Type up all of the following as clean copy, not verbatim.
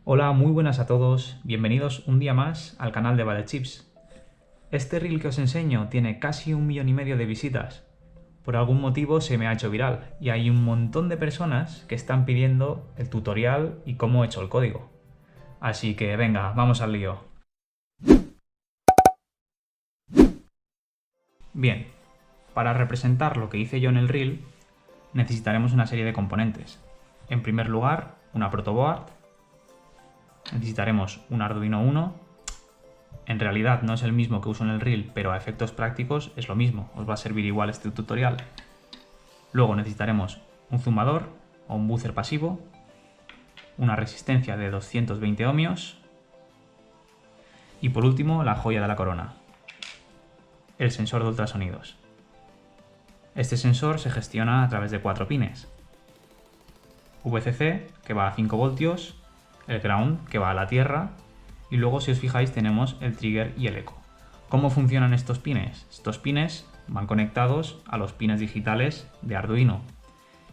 Hola, muy buenas a todos, bienvenidos un día más al canal de ValeChips. Este reel que os enseño tiene casi 1,5 millones de visitas. Por algún motivo se me ha hecho viral y hay un montón de personas que están pidiendo el tutorial y cómo he hecho el código. Así que venga, vamos al lío. Bien, para representar lo que hice yo en el reel necesitaremos una serie de componentes. En primer lugar, una protoboard. Necesitaremos un Arduino Uno. En realidad no es el mismo que uso en el reel, pero a efectos prácticos es lo mismo, os va a servir igual este tutorial. Luego necesitaremos un zumbador o un buzzer pasivo, una resistencia de 220 ohmios y por último la joya de la corona, el sensor de ultrasonidos. Este sensor se gestiona a través de 4 pines. VCC, que va a 5 voltios, el ground, que va a la tierra, y luego, si os fijáis, tenemos el trigger y el eco. ¿Cómo funcionan estos pines? Estos pines van conectados a los pines digitales de Arduino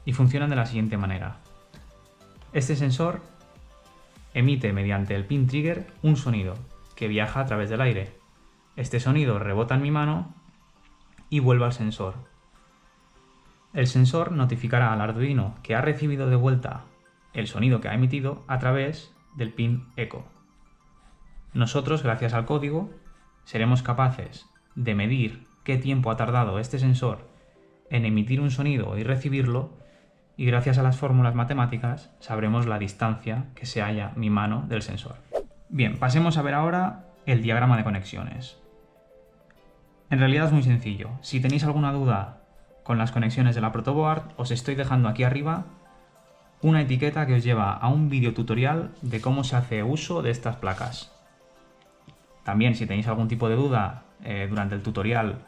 y funcionan de la siguiente manera. Este sensor emite mediante el pin trigger un sonido que viaja a través del aire. Este sonido rebota en mi mano y vuelve al sensor. El sensor notificará al Arduino que ha recibido de vuelta el sonido que ha emitido a través del pin eco. Nosotros, gracias al código, seremos capaces de medir qué tiempo ha tardado este sensor en emitir un sonido y recibirlo, y gracias a las fórmulas matemáticas sabremos la distancia que se halla mi mano del sensor. Bien, pasemos a ver ahora el diagrama de conexiones. En realidad es muy sencillo. Si tenéis alguna duda con las conexiones de la protoboard, os estoy dejando aquí arriba una etiqueta que os lleva a un vídeo tutorial de cómo se hace uso de estas placas. También, si tenéis algún tipo de duda durante el tutorial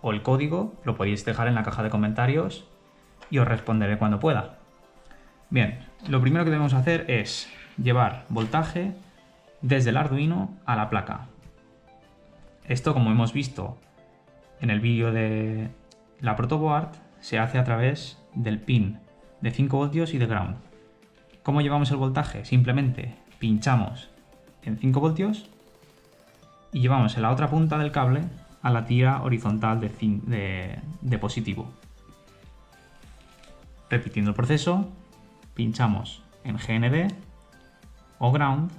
o el código, lo podéis dejar en la caja de comentarios y os responderé cuando pueda. Bien, lo primero que debemos hacer es llevar voltaje desde el Arduino a la placa. Esto, como hemos visto en el vídeo de la protoboard, se hace a través del pin de 5 voltios y de ground. ¿Cómo llevamos el voltaje? Simplemente pinchamos en 5 voltios y llevamos en la otra punta del cable a la tira horizontal de positivo. Repitiendo el proceso, pinchamos en GND o ground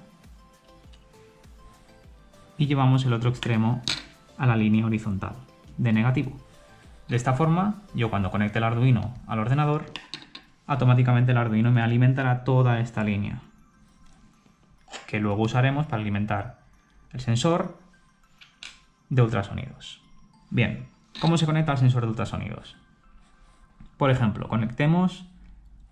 y llevamos el otro extremo a la línea horizontal de negativo. De esta forma, yo cuando conecte el Arduino al ordenador, automáticamente el Arduino me alimentará toda esta línea, que luego usaremos para alimentar el sensor de ultrasonidos. Bien, ¿cómo se conecta el sensor de ultrasonidos? Por ejemplo, conectemos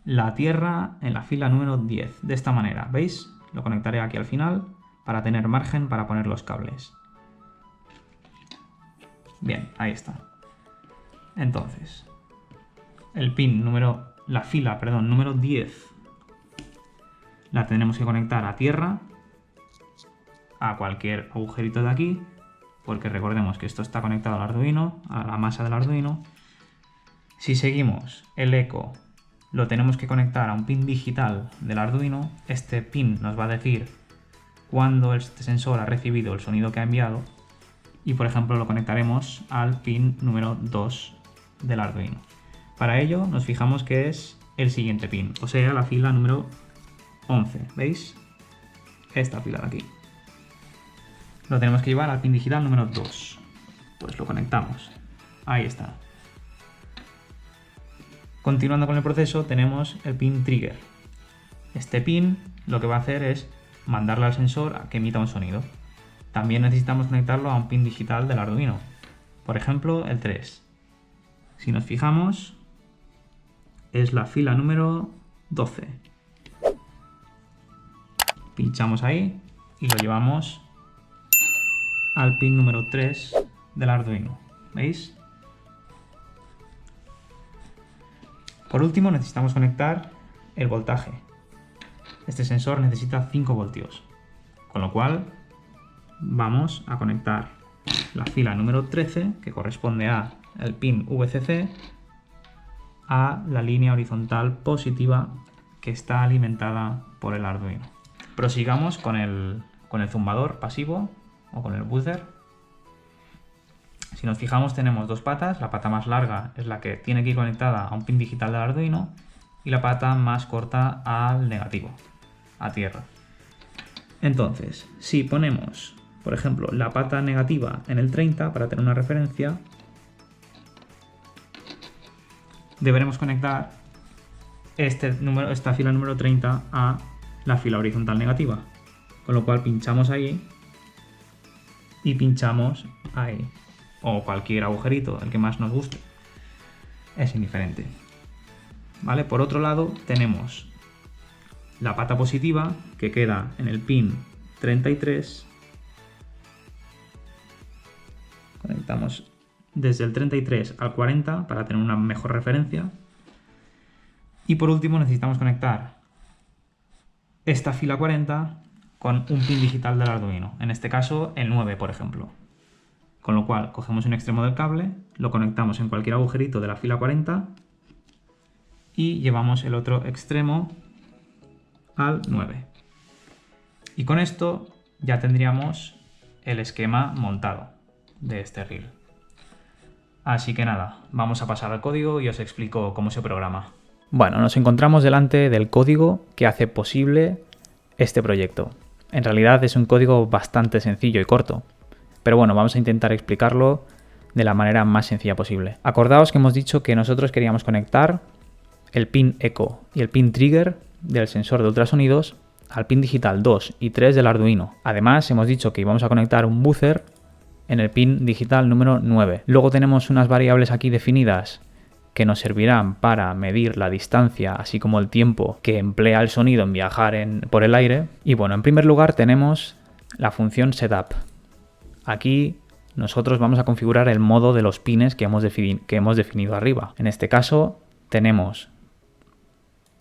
la tierra en la fila número 10, de esta manera, ¿veis? Lo conectaré aquí al final para tener margen para poner los cables. Bien, ahí está. Entonces, la fila número 10 la tenemos que conectar a tierra, a cualquier agujerito de aquí, porque recordemos que esto está conectado al Arduino, a la masa del Arduino. Si seguimos el eco, lo tenemos que conectar a un pin digital del Arduino. Este pin nos va a decir cuándo este sensor ha recibido el sonido que ha enviado y, por ejemplo, lo conectaremos al pin número 2 del Arduino. Para ello nos fijamos que es el siguiente pin, o sea, la fila número 11, ¿veis? Esta fila de aquí. Lo tenemos que llevar al pin digital número 2. Pues lo conectamos. Ahí está. Continuando con el proceso, tenemos el pin trigger. Este pin lo que va a hacer es mandarle al sensor a que emita un sonido. También necesitamos conectarlo a un pin digital del Arduino. Por ejemplo, el 3. Si nos fijamos, es la fila número 12. Pinchamos ahí y lo llevamos al pin número 3 del Arduino. ¿Veis? Por último, necesitamos conectar el voltaje. Este sensor necesita 5 voltios, con lo cual vamos a conectar la fila número 13, que corresponde a el pin VCC, a la línea horizontal positiva que está alimentada por el Arduino. Prosigamos con el zumbador pasivo o con el buzzer. Si nos fijamos tenemos dos patas, la pata más larga es la que tiene que ir conectada a un pin digital del Arduino y la pata más corta al negativo, a tierra. Entonces, si ponemos, por ejemplo, la pata negativa en el 30 para tener una referencia, deberemos conectar esta fila número 30 a la fila horizontal negativa, con lo cual pinchamos ahí y pinchamos ahí, o cualquier agujerito, el que más nos guste, es indiferente. ¿Vale? Por otro lado tenemos la pata positiva que queda en el pin 33, conectamos desde el 33 al 40 para tener una mejor referencia. Y por último necesitamos conectar esta fila 40 con un pin digital del Arduino, en este caso el 9 por ejemplo. Con lo cual cogemos un extremo del cable, lo conectamos en cualquier agujerito de la fila 40 y llevamos el otro extremo al 9. Y con esto ya tendríamos el esquema montado de este reel. Así que nada, vamos a pasar al código y os explico cómo se programa. Bueno, nos encontramos delante del código que hace posible este proyecto. En realidad es un código bastante sencillo y corto, pero bueno, vamos a intentar explicarlo de la manera más sencilla posible. Acordaos que hemos dicho que nosotros queríamos conectar el pin eco y el pin trigger del sensor de ultrasonidos al pin digital 2 y 3 del Arduino. Además, hemos dicho que íbamos a conectar un buzzer en el pin digital número 9. Luego tenemos unas variables aquí definidas que nos servirán para medir la distancia, así como el tiempo que emplea el sonido en viajar por el aire. Y bueno, en primer lugar tenemos la función setup. Aquí nosotros vamos a configurar el modo de los pines que hemos definido arriba. En este caso tenemos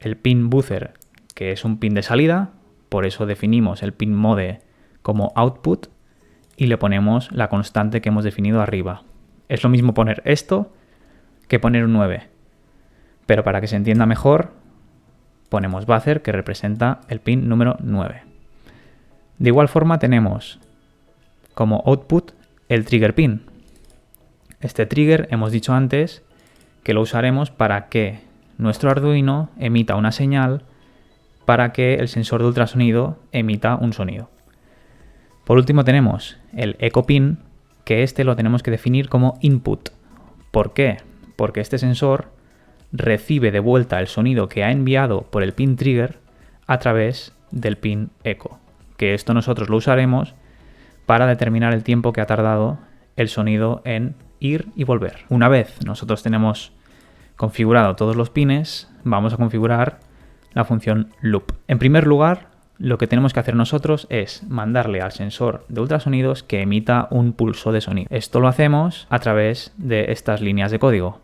el pin buzzer, que es un pin de salida, por eso definimos el pin mode como output y le ponemos la constante que hemos definido arriba. Es lo mismo poner esto que poner un 9, pero para que se entienda mejor ponemos buzzer, que representa el pin número 9. De igual forma tenemos como output el trigger pin. Este trigger hemos dicho antes que lo usaremos para que nuestro Arduino emita una señal para que el sensor de ultrasonido emita un sonido. Por último tenemos el eco pin, que este lo tenemos que definir como input. ¿Por qué? Porque este sensor recibe de vuelta el sonido que ha enviado por el pin trigger a través del pin eco, que esto nosotros lo usaremos para determinar el tiempo que ha tardado el sonido en ir y volver. Una vez nosotros tenemos configurado todos los pines, vamos a configurar la función loop. En primer lugar, lo que tenemos que hacer nosotros es mandarle al sensor de ultrasonidos que emita un pulso de sonido. Esto lo hacemos a través de estas líneas de código.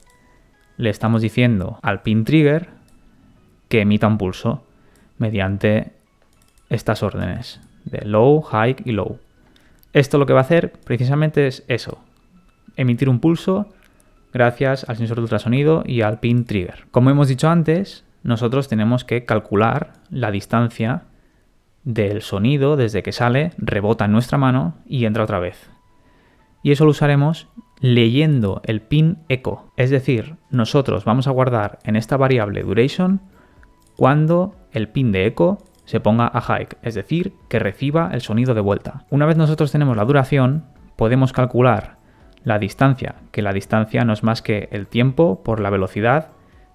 Le estamos diciendo al pin trigger que emita un pulso mediante estas órdenes de low, high y low. Esto lo que va a hacer precisamente es eso, emitir un pulso gracias al sensor de ultrasonido y al pin trigger. Como hemos dicho antes, nosotros tenemos que calcular la distancia del sonido desde que sale, rebota en nuestra mano y entra otra vez. Y eso lo usaremos leyendo el pin eco. Es decir, nosotros vamos a guardar en esta variable duration cuando el pin de eco se ponga a high, es decir, que reciba el sonido de vuelta. Una vez nosotros tenemos la duración, podemos calcular la distancia, que la distancia no es más que el tiempo por la velocidad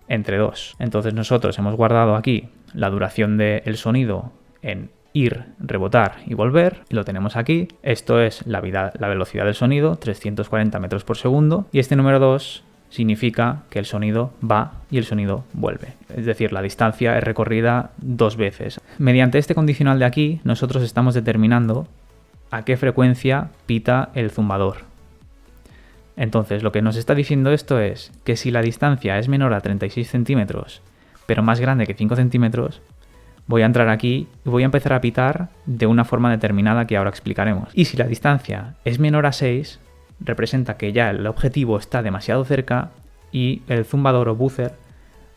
entre 2. Entonces nosotros hemos guardado aquí la duración del sonido en ir, rebotar y volver, y lo tenemos aquí. Esto es la velocidad del sonido, 340 metros por segundo, y este número 2 significa que el sonido va y el sonido vuelve. Es decir, la distancia es recorrida 2 veces. Mediante este condicional de aquí, nosotros estamos determinando a qué frecuencia pita el zumbador. Entonces, lo que nos está diciendo esto es que si la distancia es menor a 36 centímetros, pero más grande que 5 centímetros, voy a entrar aquí y voy a empezar a pitar de una forma determinada que ahora explicaremos. Y si la distancia es menor a 6, representa que ya el objetivo está demasiado cerca y el zumbador o buzzer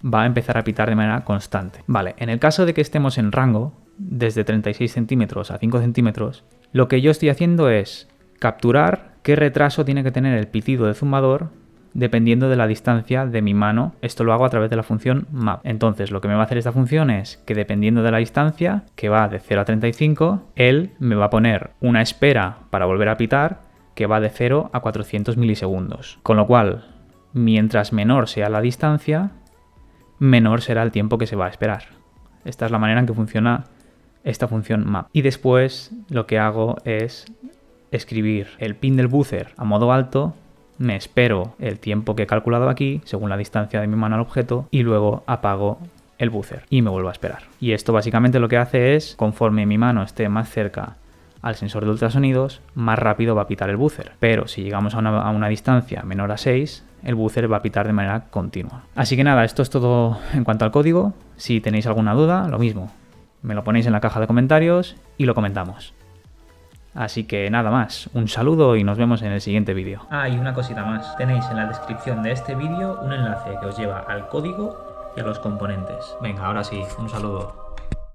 va a empezar a pitar de manera constante. Vale, en el caso de que estemos en rango, desde 36 centímetros a 5 centímetros, lo que yo estoy haciendo es capturar qué retraso tiene que tener el pitido del zumbador dependiendo de la distancia de mi mano. Esto lo hago a través de la función map. Entonces lo que me va a hacer esta función es que dependiendo de la distancia, que va de 0 a 35, él me va a poner una espera para volver a pitar que va de 0 a 400 milisegundos. Con lo cual, mientras menor sea la distancia, menor será el tiempo que se va a esperar. Esta es la manera en que funciona esta función map. Y después lo que hago es escribir el pin del buzzer a modo alto, me espero el tiempo que he calculado aquí, según la distancia de mi mano al objeto, y luego apago el buzzer y me vuelvo a esperar. Y esto básicamente lo que hace es, conforme mi mano esté más cerca al sensor de ultrasonidos, más rápido va a pitar el buzzer. Pero si llegamos a una distancia menor a 6, el buzzer va a pitar de manera continua. Así que nada, esto es todo en cuanto al código. Si tenéis alguna duda, lo mismo, me lo ponéis en la caja de comentarios y lo comentamos. Así que nada más, un saludo y nos vemos en el siguiente vídeo. Ah, y una cosita más, tenéis en la descripción de este vídeo un enlace que os lleva al código y a los componentes. Venga, ahora sí, un saludo.